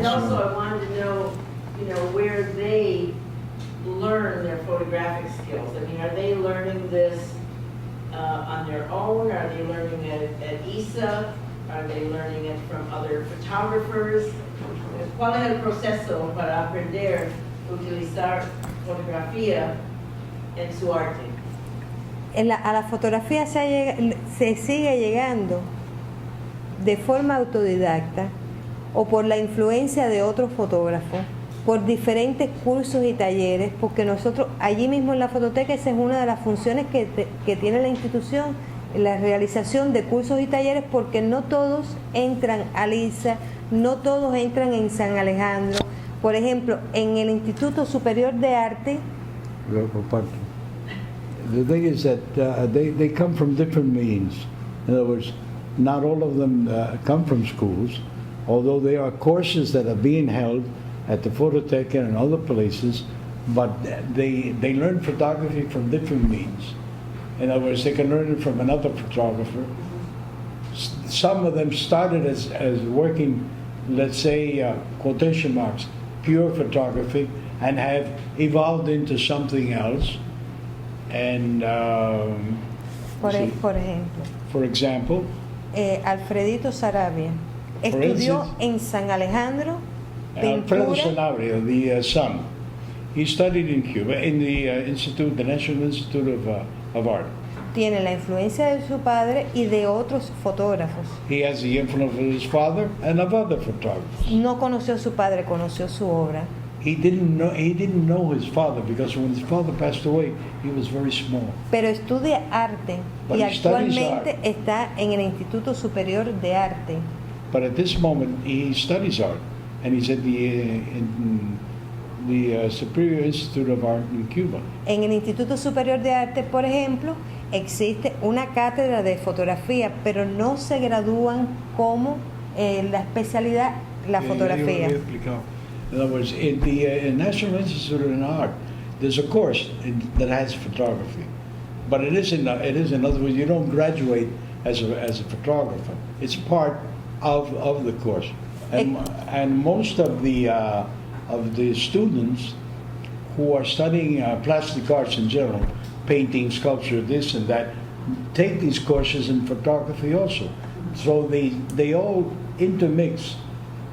And also I wanted to know, where they learn their photographic skills. I mean, are they learning this on their own? Are they learning it at ISA? Are they learning it from other photographers? ¿Cuál es el proceso para aprender a utilizar fotografía en su arte? A la fotografía se sigue llegando de forma autodidacta o por la influencia de otros fotógrafos, por diferentes cursos y talleres, porque nosotros allí mismo en la fototeca, esa es una de las funciones que tiene la institución, la realización de cursos y talleres, porque no todos entran a LISA, no todos entran en San Alejandro. Por ejemplo, en el Instituto Superior de Arte, the thing is that they come from different means. In other words, not all of them come from schools, although there are courses that are being held at the Fototeca and other places, but they learn photography from different means. In other words, they can learn it from another photographer. Some of them started as working, let's say, quotation marks, pure photography, and have evolved into something else. And por example, Alfredito Sarabia estudió en San Alejandro pintura. Alfredo Sanabria, the son, he studied in Cuba in the the National Institute of Art. Tiene la influencia de su padre y de otros fotógrafos. He has the influence of his father and of other photographers. No conoció a su padre, conoció su obra. He didn't know his father, because when his father passed away, he was very small. Pero estudia arte y actualmente está en el Instituto Superior de Arte. But at this moment, he studies art, and he's at the Superior Institute of Art in Cuba. En el Instituto Superior de Arte, por ejemplo, existe una cátedra de fotografía, pero no se gradúan como la especialidad la fotografía. In other words, in the National Institute of Art, there's a course that has photography, but it is in other words, you don't graduate as a photographer. It's part of the course, and most of the students who are studying plastic arts in general, painting, sculpture, this and that, take these courses in photography also. So they all intermix,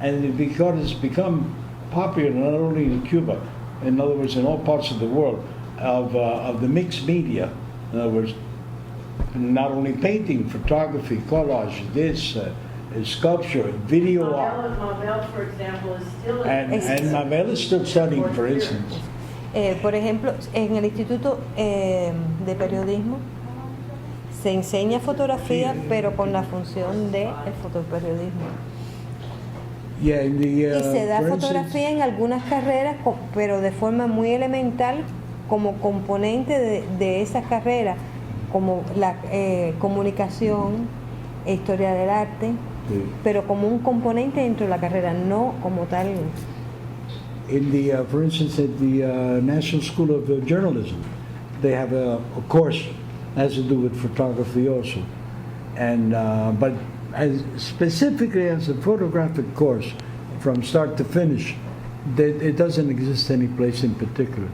and it's become popular not only in Cuba, in other words, in all parts of the world, of the mixed media. In other words, not only painting, photography, collage, this, sculpture, video art. Mabel, for example, is still and Mabel is still studying, for instance. Por ejemplo, en el Instituto de Periodismo se enseña fotografía, pero con la función de el fotoperiodismo. Yeah, y se da fotografía en algunas carreras, pero de forma muy elemental, como componente de esas carreras, como la comunicación, historia del arte, pero como un componente dentro de la carrera, no como tal. In the, for instance, at the National School of Journalism, they have a course that has to do with photography also, and but specifically as a photographic course from start to finish, it doesn't exist any place in particular.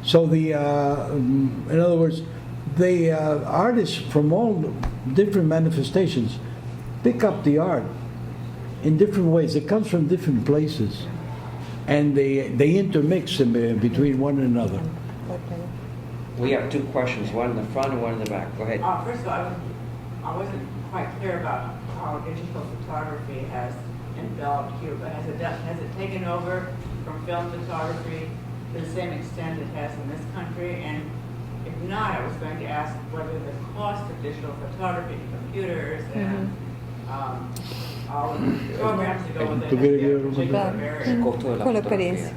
So the, in other words, the artists from all different manifestations pick up the art in different ways. It comes from different places, and they intermix between one another. We have two questions, one in the front and one in the back. Go ahead. First of all, I wasn't quite clear about how digital photography has enveloped Cuba. Has it taken over from film photography to the same extent it has in this country? And if not, I was going to ask whether the cost of digital photography, computers, and all of the programs that go with it, has been a particular barrier. Con la experiencia.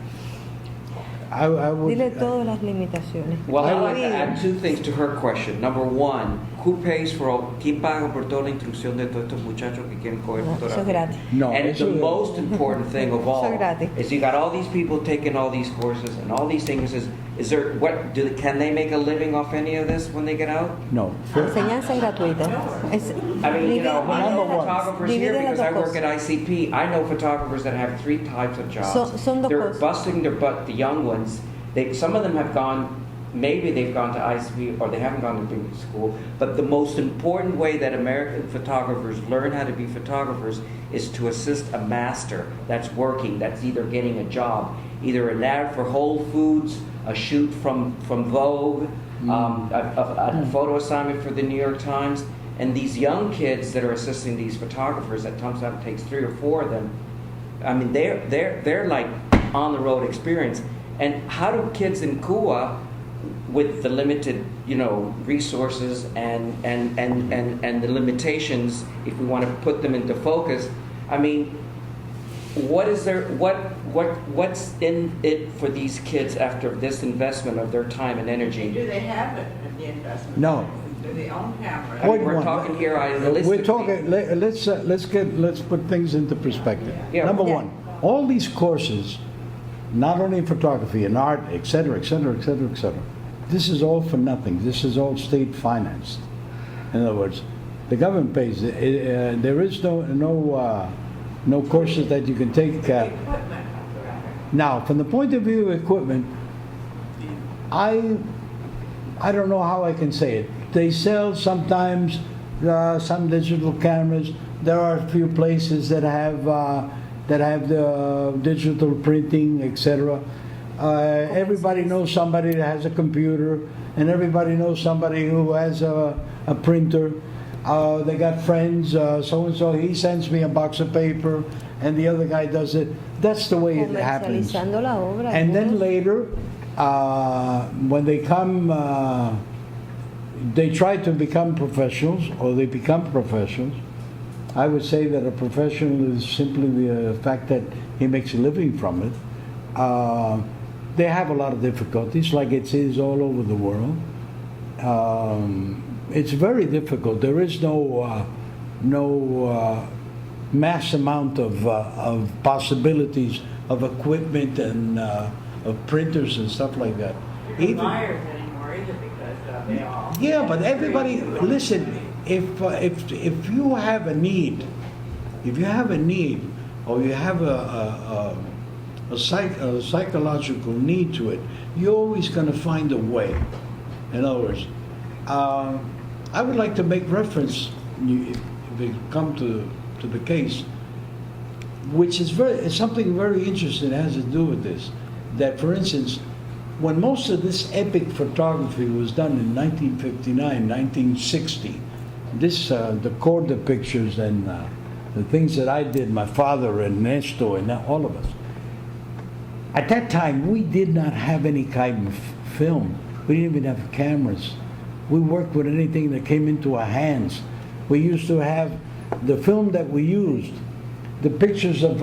I would, Dile todas las limitaciones. Well, I'd like to add two things to her question. Number one, who pays for all, ¿quién paga por toda la instrucción de todos estos muchachos que quieren coger Eso es fotografía? gratis. No, And eso- the most important thing of all Eso es gratis. is you got all these people taking all these courses and all these things. Is there can they make a living off any of this when they get out? No. Enseñanza gratuita. Es, I mean, you know, divide- I know Number one. photographers here divide las because dos I work cosas. at ICP. I know photographers that have 3 types of jobs. Son dos They're cosas. busting their butt, the young ones. Some of them have gone, maybe they've gone to ICP or they haven't gone to business school. But the most important way that American photographers learn how to be photographers is to assist a master that's working, that's either getting a job, either an ad for Whole Foods, a shoot from Vogue, a photo assignment for the New York Times. And these young kids that are assisting these photographers, that sometimes takes 3 or 4 of them. I mean, they're like on the road experience. And how do kids in Cuba, with the limited, resources and the limitations, if we want to put them into focus, I mean, what's in it for these kids after this investment of their time and energy? Do they have it, the investment? No. Do they own cameras? I mean, Point we're one. talking here We're idealistically. talking. Let's put things into perspective. Yeah. Number Yeah. one, all these courses, not only in photography and art, etc., etc., etc., etc. This is all for nothing. This is all state financed. In other words, the government pays. There is no courses that you can take. Equipment. Now, from the point of view of equipment, I don't know how I can say it. They sell sometimes some digital cameras. There are a few places that have the digital printing, etc. Everybody knows somebody that has a computer, and everybody knows somebody who has a printer. They got friends, so and so. He sends me a box of paper, and the other guy does it. That's the way it happens. Comercializando la obra. And then algunos. later, when they come, they try to become professionals, or they become professionals. I would say that a professional is simply the fact that he makes a living from it. They have a lot of difficulties, like it is all over the world. It's very difficult. There is no mass amount of possibilities of equipment and of printers and stuff like that. Even buyers anymore either because they all. Yeah, but everybody, listen, if you have a need, or you have a psychological need to it, you're always going to find a way. In other words, I would like to make reference, if it come to the case, which is it's something very interesting that has to do with this. That, for instance, when most of this epic photography was done in 1959, 1960, the Corda pictures and the things that I did, my father and Ernesto and all of us, at that time we did not have any kind of film. We didn't even have cameras. We worked with anything that came into our hands. We used to have the film that we used. The pictures of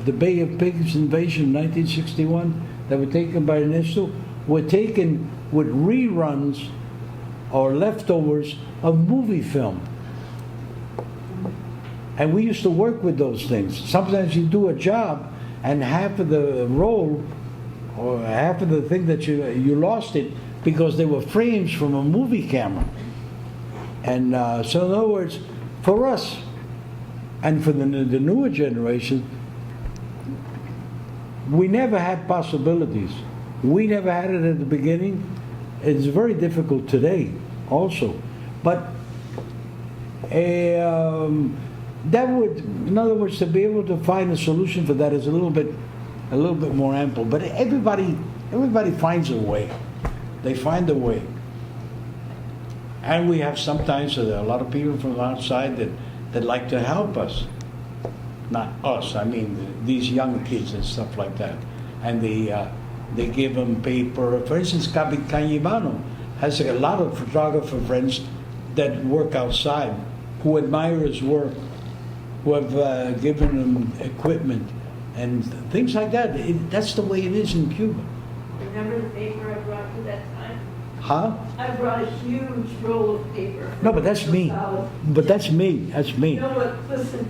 the Bay of Pigs invasion in 1961 that were taken by Ernesto were taken with reruns or leftovers of movie film. And we used to work with those things. Sometimes you do a job and half of the roll or half of the thing that you lost it because they were frames from a movie camera. And so in other words, for us, and for the newer generation, we never had possibilities. We never had it at the beginning. It's very difficult today also. But that would, in other words, to be able to find a solution for that is a little bit more ample. But everybody finds a way. They find a way. And we have sometimes a lot of people from outside that like to help us. Not us, I mean these young kids and stuff like that. And they give them paper. For instance, Cañibano has a lot of photographer friends that work outside, who admire his work, who have given him equipment and things like that. That's the way it is in Cuba. Remember the paper I brought you that time? Huh? I brought a huge roll of paper. No, but that's me. But that's me. That's me. No, but listen.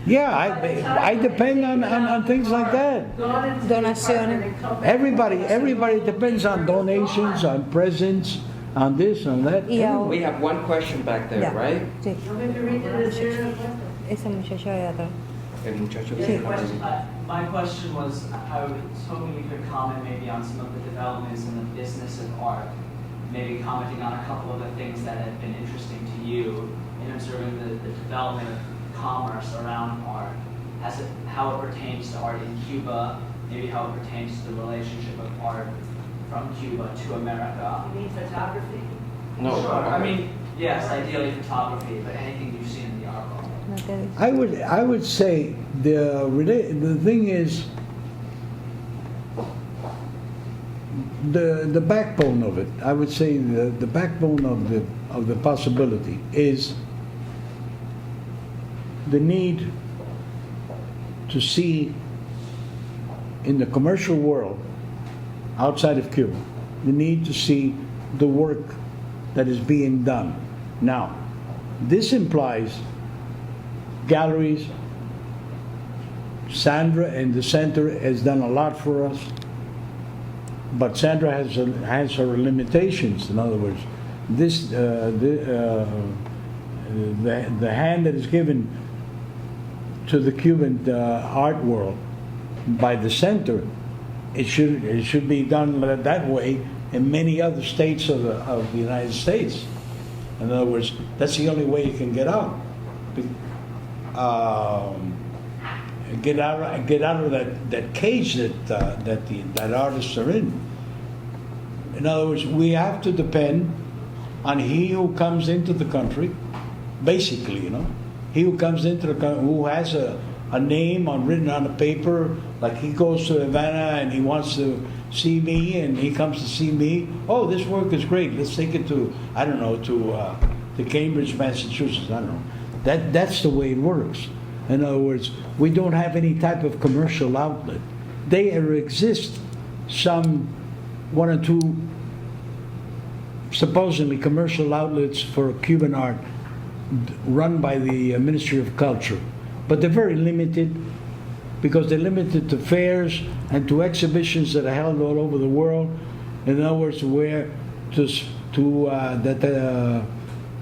Yeah, I depend on things like that. Donaciones. Everybody depends on donations, on presents, on this, on that. Y ahora, We have one question back there, ya, right? sí, You want me to read it as your question? esa muchacha de atrás. El muchacho Yeah, que- question. My question was, I was hoping you could comment maybe on some of the developments in the business of art, maybe commenting on a couple of the things that have been interesting to you in observing the development of commerce around art, how it pertains to art in Cuba, maybe how it pertains to the relationship of art from Cuba to America. You mean photography? No. Sure. I mean, yes, ideally photography, but anything you've seen in the art world. No te dice. I would say the thing is the backbone of it. I would say the backbone of the possibility is the need to see in the commercial world outside of Cuba, the need to see the work that is being done. Now, this implies galleries. Sandra in the center has done a lot for us, but Sandra has her limitations. In other words, this the hand that is given to the Cuban art world by the center, it should be done that way in many other states of the United States. In other words, that's the only way you can get out. Get out of that cage that artists are in. In other words, we have to depend on he who comes into the country, basically, he who comes into the country, who has a name written on a paper, like he goes to Havana and he wants to see me, and he comes to see me. Oh, this work is great. Let's take it to Cambridge, Massachusetts. I don't know. That's the way it works. In other words, we don't have any type of commercial outlet. There exist some one or two supposedly commercial outlets for Cuban art run by the Ministry of Culture, but they're very limited because they're limited to fairs and to exhibitions that are held all over the world. In other words, where to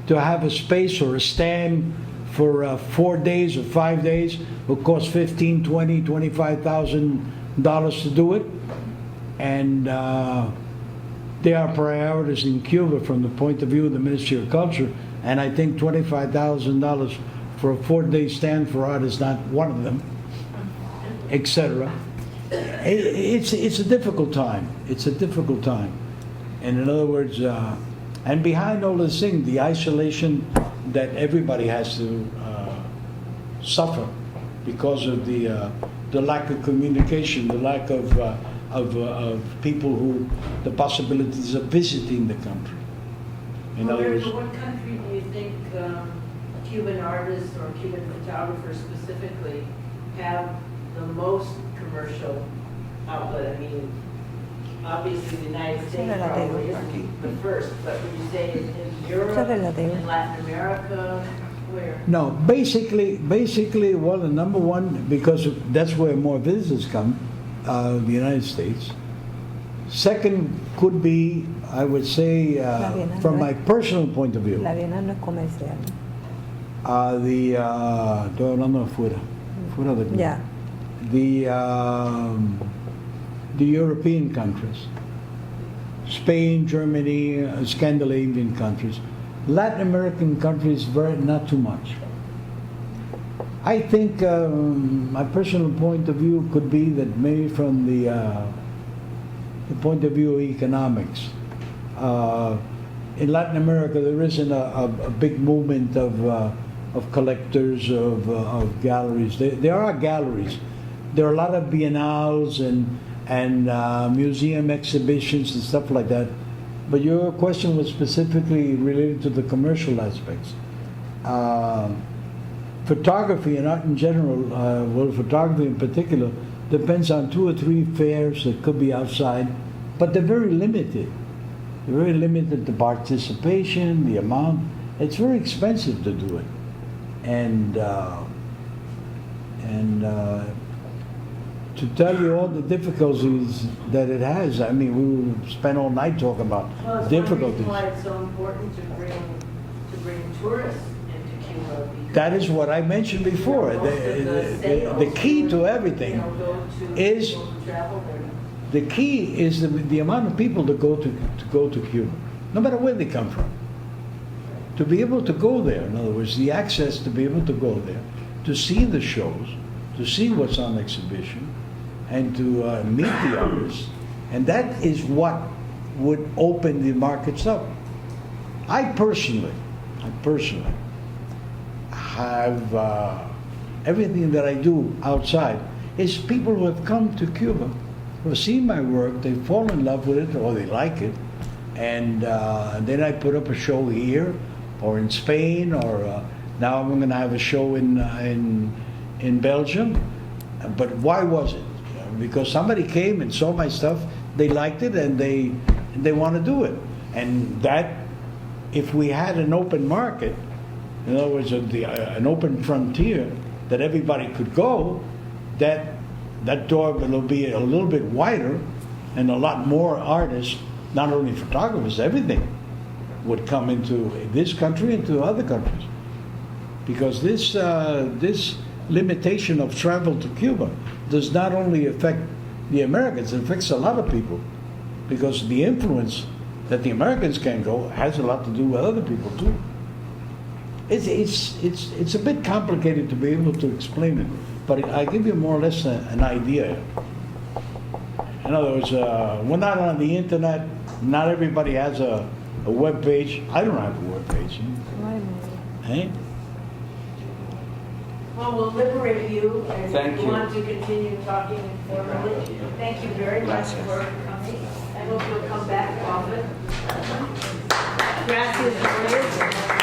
have a space or a stand for 4 days or 5 days will cost $15,000, $20,000, $25,000 to do it, and there are priorities in Cuba from the point of view of the Ministry of Culture, and I think $25,000 for a 4-day stand for art is not one of them, etc. It's a difficult time. It's a difficult time, and in other words, and behind all this thing, the isolation that everybody has to suffer because of the lack of communication, the lack of people the possibilities of visiting the country. In other words, Roberto, what country do you think Cuban artists or Cuban photographers specifically have the most commercial outlet? I mean, obviously the United States probably isn't the first, but would you say in Europe, in Latin America, where? no, basically, well, the number one, because that's where more visitors come, the United States. Second could be, I would say, from my personal point of view, La Bienal no es comercial. estoy hablando fuera de Cuba. Ya. The European countries, Spain, Germany, Scandinavian countries. Latin American countries, not too much. I think my personal point of view could be that maybe from the point of view of economics. In Latin America, there isn't a big movement of collectors, of galleries. There are galleries. There are a lot of biennales and museum exhibitions and stuff like that. But your question was specifically related to the commercial aspects. Photography and art in general, well, photography in particular, depends on 2 or 3 fairs that could be outside, but they're very limited. Very limited the participation, the amount. It's very expensive to do it, and to tell you all the difficulties that it has. I mean, we would spend all night talking about Well, it's difficulties. one reason why it's so important to bring tourists into Cuba. Because, That is what I mentioned before. you know, most of The sales key to tourists, everything you know, go to is people who travel there. the key is the amount of people that go to Cuba, no matter where they come from. To be able to go there, in other words, the access to be able to go there, to see the shows, to see what's on exhibition, and to meet the artists, and that is what would open the markets up. I personally have everything that I do outside is people who have come to Cuba, who have seen my work, they fall in love with it or they like it, and then I put up a show here or in Spain, or now I'm going to have a show in Belgium. But why was it? Because somebody came and saw my stuff, they liked it, and they want to do it. And that, if we had an open market, in other words, an open frontier that everybody could go, that door will be a little bit wider, and a lot more artists, not only photographers, everything would come into this country and to other countries. Because this limitation of travel to Cuba does not only affect the Americans, it affects a lot of people, because the influence that the Americans can go has a lot to do with other people too. It's a bit complicated to be able to explain it, but I give you more or less an idea. In other words, we're not on the internet. Not everybody has a web page. I don't have a web page. Hey? Well, we'll liberate you, and Thank we you. want to continue talking informally. Thank you very much for coming. I hope you'll come back often. Gracias, Lourdes.